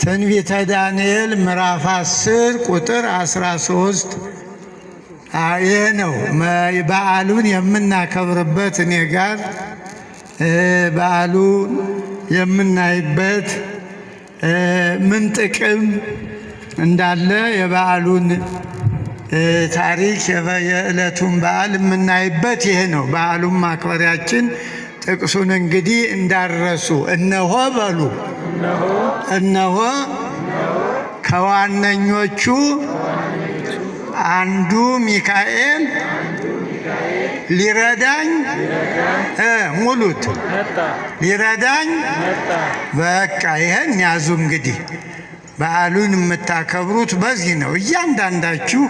ትንቢተ ዳንኤል ምዕራፍ 10 ቁጥር 13 ይሄ ነው በዓሉን የምናከብርበት። እኔ ጋር በዓሉን የምናይበት ምን ጥቅም እንዳለ የበዓሉን ታሪክ የዕለቱን በዓል የምናይበት ይሄ ነው። በዓሉን ማክበሪያችን ጥቅሱን እንግዲህ እንዳረሱ እነሆ በሉ። እነሆ ከዋነኞቹ አንዱ ሚካኤል ሊረዳኝ ሙሉት ሊረዳኝ በቃ ይሄን ያዙ። እንግዲህ በዓሉን የምታከብሩት በዚህ ነው። እያንዳንዳችሁ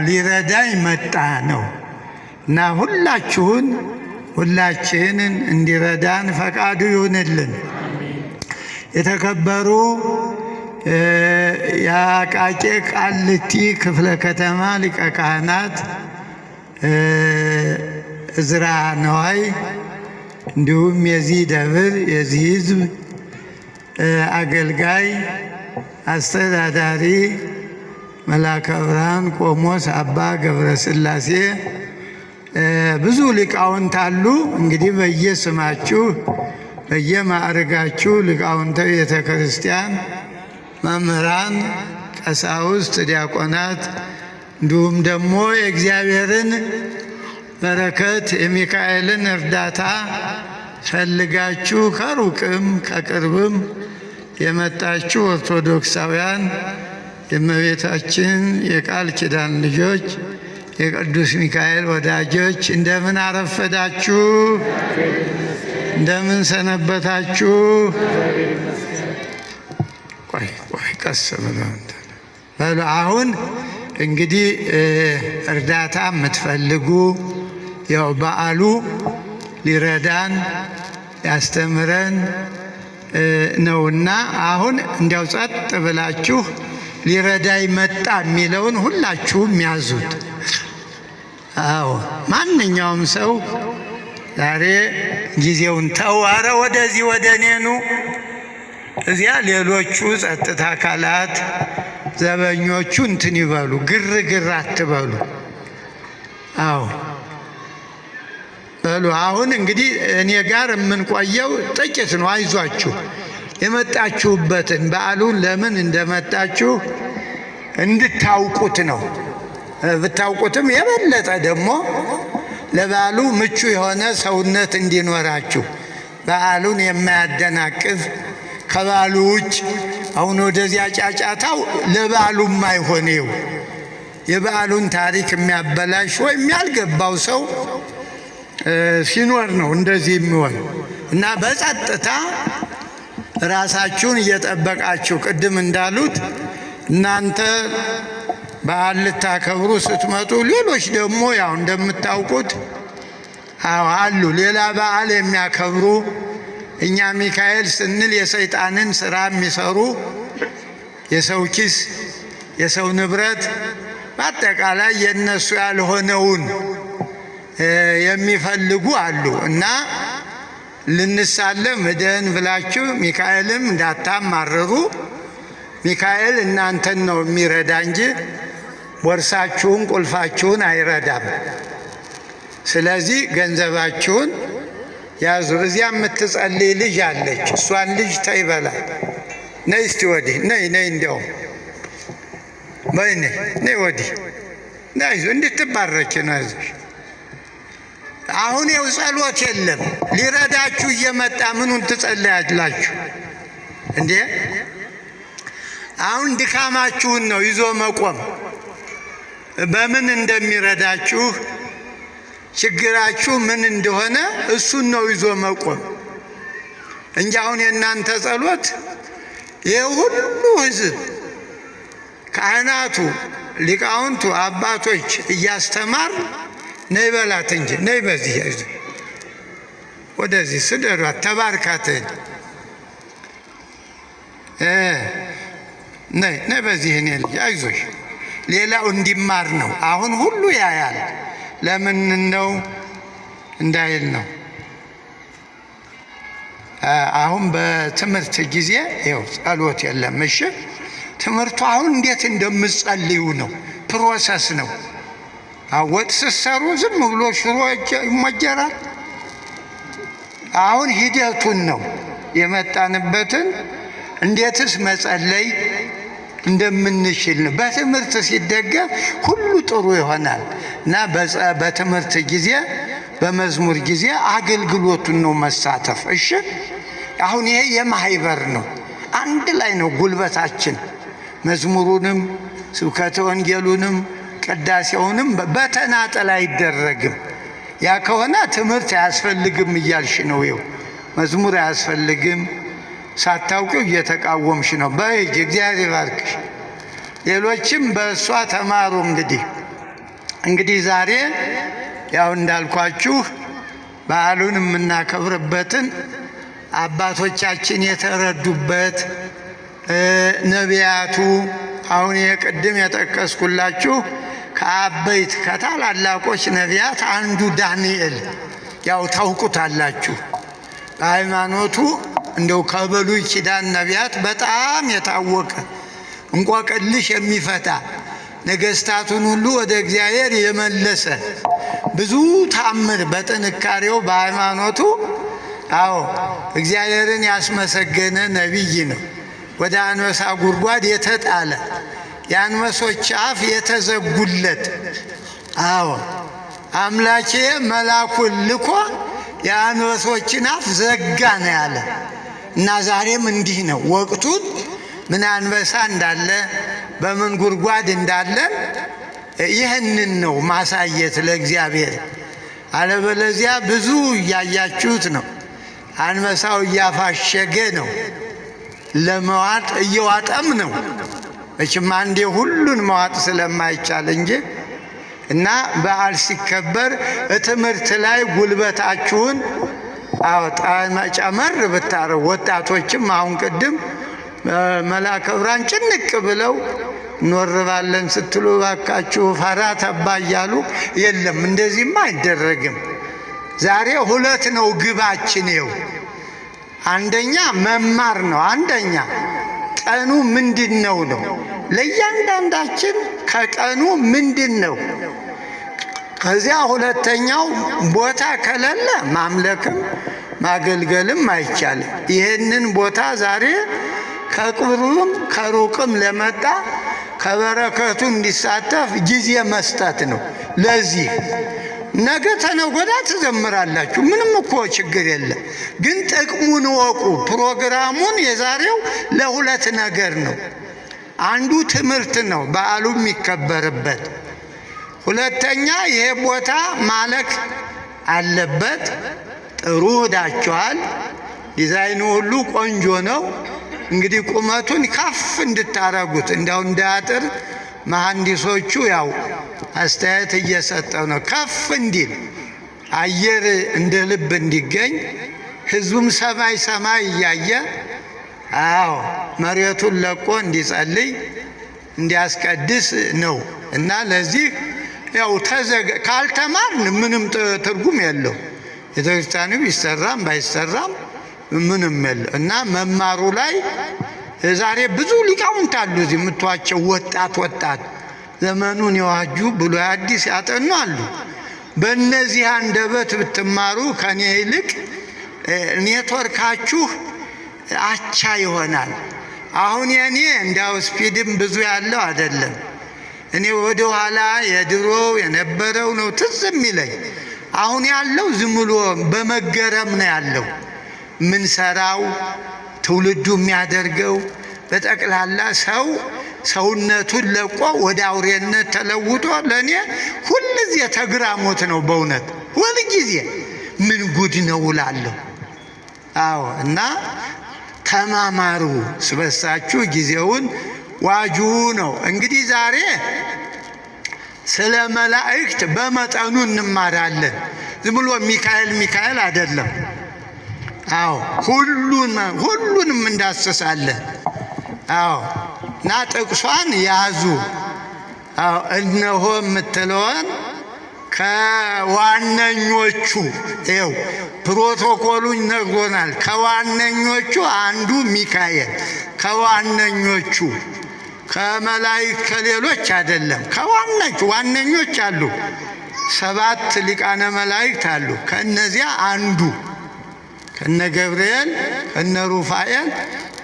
ሊረዳኝ መጣ ነው እና ሁላችንን እንዲረዳን ፈቃዱ ይሁንልን። የተከበሩ የአቃቂ ቃሊቲ ክፍለ ከተማ ሊቀ ካህናት እዝራ ነዋይ፣ እንዲሁም የዚህ ደብር የዚህ ሕዝብ አገልጋይ አስተዳዳሪ መላከ ብርሃን ቆሞስ አባ ገብረ ሥላሴ፣ ብዙ ሊቃውንት አሉ። እንግዲህ በየስማችሁ በየማዕርጋችሁ ሊቃውንተ ቤተ ክርስቲያን፣ መምህራን፣ ቀሳውስት፣ ዲያቆናት እንዲሁም ደግሞ የእግዚአብሔርን በረከት የሚካኤልን እርዳታ ፈልጋችሁ ከሩቅም ከቅርብም የመጣችሁ ኦርቶዶክሳውያን የእመቤታችን የቃል ኪዳን ልጆች የቅዱስ ሚካኤል ወዳጆች እንደምን አረፈዳችሁ? እንደምን ሰነበታችሁ? ቆይ ቀስ በሉ። አሁን እንግዲህ እርዳታ የምትፈልጉ ያው በዓሉ ሊረዳን ያስተምረን ነውና አሁን እንዲያው ጸጥ ብላችሁ ሊረዳይ መጣ የሚለውን ሁላችሁም ያዙት። ማንኛውም ሰው ዛሬ ጊዜውን ተዋረ ወደዚህ ወደ እኔኑ እዚያ ሌሎቹ ጸጥታ አካላት ዘበኞቹ እንትን ይበሉ፣ ግርግር አትበሉ። በሉ። አሁን እንግዲህ እኔ ጋር የምንቆየው ጥቂት ነው። አይዟችሁ። የመጣችሁበትን በዓሉን ለምን እንደመጣችሁ እንድታውቁት ነው። ብታውቁትም የበለጠ ደግሞ ለበዓሉ ምቹ የሆነ ሰውነት እንዲኖራችሁ በዓሉን የማያደናቅፍ ከበዓሉ ውጭ አሁን ወደዚያ ጫጫታው ለበዓሉ የማይሆነው የበዓሉን ታሪክ የሚያበላሽ ወይም ያልገባው ሰው ሲኖር ነው እንደዚህ የሚሆን እና በጸጥታ ራሳችሁን እየጠበቃችሁ ቅድም እንዳሉት እናንተ በዓል ልታከብሩ ስትመጡ ሌሎች ደግሞ ያው እንደምታውቁት አሉ ሌላ በዓል የሚያከብሩ እኛ ሚካኤል ስንል የሰይጣንን ሥራ የሚሰሩ የሰው ኪስ የሰው ንብረት በአጠቃላይ የነሱ ያልሆነውን የሚፈልጉ አሉ እና ልንሳለም እደን ብላችሁ ሚካኤልም እንዳታማርሩ። ሚካኤል እናንተን ነው የሚረዳ እንጂ ቦርሳችሁን ቁልፋችሁን አይረዳም። ስለዚህ ገንዘባችሁን ያዙ። እዚያ የምትጸልይ ልጅ አለች። እሷን ልጅ ተይ በላት። ነይ እስቲ ወዲህ ነይ። እንዲያውም በይ ነይ ወዲህ ነይ። እንድትባረኪ ነው ያዘሽ። አሁን የው ጸሎት የለም። ሊረዳችሁ እየመጣ ምኑን ትጸልያላችሁ እንዴ? አሁን ድካማችሁን ነው ይዞ መቆም። በምን እንደሚረዳችሁ ችግራችሁ ምን እንደሆነ እሱን ነው ይዞ መቆም እንጂ አሁን የእናንተ ጸሎት ይህ ሁሉ ሕዝብ ካህናቱ፣ ሊቃውንቱ፣ አባቶች እያስተማር ነይ በላት እንጂ ነይ በዚህ ወደዚህ ስደዷት፣ ተባርካትን ነይ በዚህ እኔ ልጅ አይዞሽ። ሌላው እንዲማር ነው። አሁን ሁሉ ያያል። ለምን ነው እንዳይል ነው። አሁን በትምህርት ጊዜ ይኸው ጸሎት የለም። እሺ ትምህርቱ አሁን እንዴት እንደምትጸልዩ ነው፣ ፕሮሰስ ነው። ወጥ ስትሰሩ ዝም ብሎ ሽሮ ይሞጀራል። አሁን ሂደቱን ነው የመጣንበትን እንዴትስ መጸለይ እንደምንችል ነው። በትምህርት ሲደገፍ ሁሉ ጥሩ ይሆናል እና በትምህርት ጊዜ በመዝሙር ጊዜ አገልግሎቱን ነው መሳተፍ። እሺ አሁን ይሄ የማህበር ነው፣ አንድ ላይ ነው ጉልበታችን። መዝሙሩንም ስብከተ ወንጌሉንም ቅዳሴውንም በተናጠል አይደረግም። ያ ከሆነ ትምህርት አያስፈልግም እያልሽ ነው። ይኸው መዝሙር አያስፈልግም ሳታውቂው እየተቃወምሽ ነው። በእጅ እግዚአብሔር ይባርክሽ። ሌሎችም በእሷ ተማሩ። እንግዲህ ዛሬ ያው እንዳልኳችሁ በዓሉን የምናከብርበትን አባቶቻችን የተረዱበት ነቢያቱ አሁን የቅድም የጠቀስኩላችሁ ከአበይት ከታላላቆች ነቢያት አንዱ ዳንኤል ያው ታውቁታላችሁ። በሃይማኖቱ እንደው ከብሉይ ኪዳን ነቢያት በጣም የታወቀ እንቆቅልሽ የሚፈታ ነገስታቱን ሁሉ ወደ እግዚአብሔር የመለሰ ብዙ ታምር በጥንካሬው በሃይማኖቱ እግዚአብሔርን ያስመሰገነ ነቢይ ነው። ወደ አንበሳ ጉድጓድ የተጣለ የአንበሶች አፍ የተዘጉለት አምላኬ መላኩን ልኮ የአንበሶችን አፍ ዘጋ ነው ያለ እና ዛሬም እንዲህ ነው። ወቅቱን ምን አንበሳ እንዳለ በምን ጉድጓድ እንዳለን ይህንን ነው ማሳየት ለእግዚአብሔር። አለበለዚያ ብዙ እያያችሁት ነው። አንበሳው እያፋሸገ ነው፣ ለመዋጥ እየዋጠም ነው። መቼም አንዴ ሁሉን መዋጥ ስለማይቻል እንጂ እና በዓል ሲከበር ትምህርት ላይ ጉልበታችሁን ጨመር ብታረው። ወጣቶችም አሁን ቅድም መልአከ ብርሃን ጭንቅ ብለው እንወርባለን ስትሉ ባካችሁ ፈራ ተባ እያሉ የለም፣ እንደዚህማ አይደረግም። ዛሬ ሁለት ነው ግባችን። ይኸው አንደኛ መማር ነው። አንደኛ ቀኑ ምንድን ነው ነው ለእያንዳንዳችን ከቀኑ ምንድን ነው። ከዚያ ሁለተኛው ቦታ ከሌለ ማምለክም ማገልገልም አይቻልም። ይህንን ቦታ ዛሬ ከቅርብም ከሩቅም ለመጣ ከበረከቱ እንዲሳተፍ ጊዜ መስጠት ነው። ለዚህ ነገ ተነገ ወዲያ ትዘምራላችሁ፣ ምንም እኮ ችግር የለም። ግን ጥቅሙን ወቁ። ፕሮግራሙን የዛሬው ለሁለት ነገር ነው። አንዱ ትምህርት ነው በዓሉ የሚከበርበት። ሁለተኛ ይሄ ቦታ ማለክ አለበት። ጥሩ ሄዳችኋል። ዲዛይኑ ሁሉ ቆንጆ ነው። እንግዲህ ቁመቱን ከፍ እንድታረጉት እንዲያው እንዳያጥር መሐንዲሶቹ ያው አስተያየት እየሰጠው ነው። ከፍ እንዲል አየር እንደ ልብ እንዲገኝ ህዝቡም ሰማይ ሰማይ እያየ መሬቱን ለቆ እንዲጸልይ እንዲያስቀድስ ነው እና ለዚህ ያው ካልተማርን ምንም ትርጉም የለው። ቤተክርስቲያኑ ቢሰራም ባይሰራም ምንም የለው እና መማሩ ላይ ዛሬ ብዙ ሊቃውንት አሉ እዚህ የምትዋቸው ወጣት ዘመኑን የዋጁ ብሉይ አዲስ ያጠኑ አሉ። በእነዚህ አንደበት ብትማሩ ከኔ ይልቅ ኔትወርካችሁ አቻ ይሆናል። አሁን የኔ እንዳው ስፒድም ብዙ ያለው አይደለም። እኔ ወደ ኋላ የድሮው የነበረው ነው ትዝ የሚለኝ። አሁን ያለው ዝም ብሎ በመገረም ነው ያለው። ምን ሰራው ትውልዱ የሚያደርገው በጠቅላላ ሰውነቱን ለቆ ወደ አውሬነት ተለውጦ ለእኔ ሁልጊዜ ተግራሞት ነው በእውነት ሁልጊዜ ምን ጉድ ነው እላለሁ። እና ተማማሩ ስበሳችሁ ጊዜውን ዋጁ ነው። እንግዲህ ዛሬ ስለ መላእክት በመጠኑ እንማራለን። ዝም ብሎ ሚካኤል አይደለም። ሁሉንም እንዳስሳለን። እና ጥቅሷን ያዙ። እነሆ የምትለውን ከዋነኞቹ ይኸው ፕሮቶኮሉን ነግሮናል። ከዋነኞቹ አንዱ ሚካኤል፣ ከዋነኞቹ ከመላእክት ከሌሎች አይደለም። ዋነኞች አሉ፣ 7 ሊቃነ መላእክት አሉ። ከነዚያ አንዱ ከነ ገብርኤል ከነ ሩፋኤል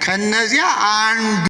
ከነዚያ አንዱ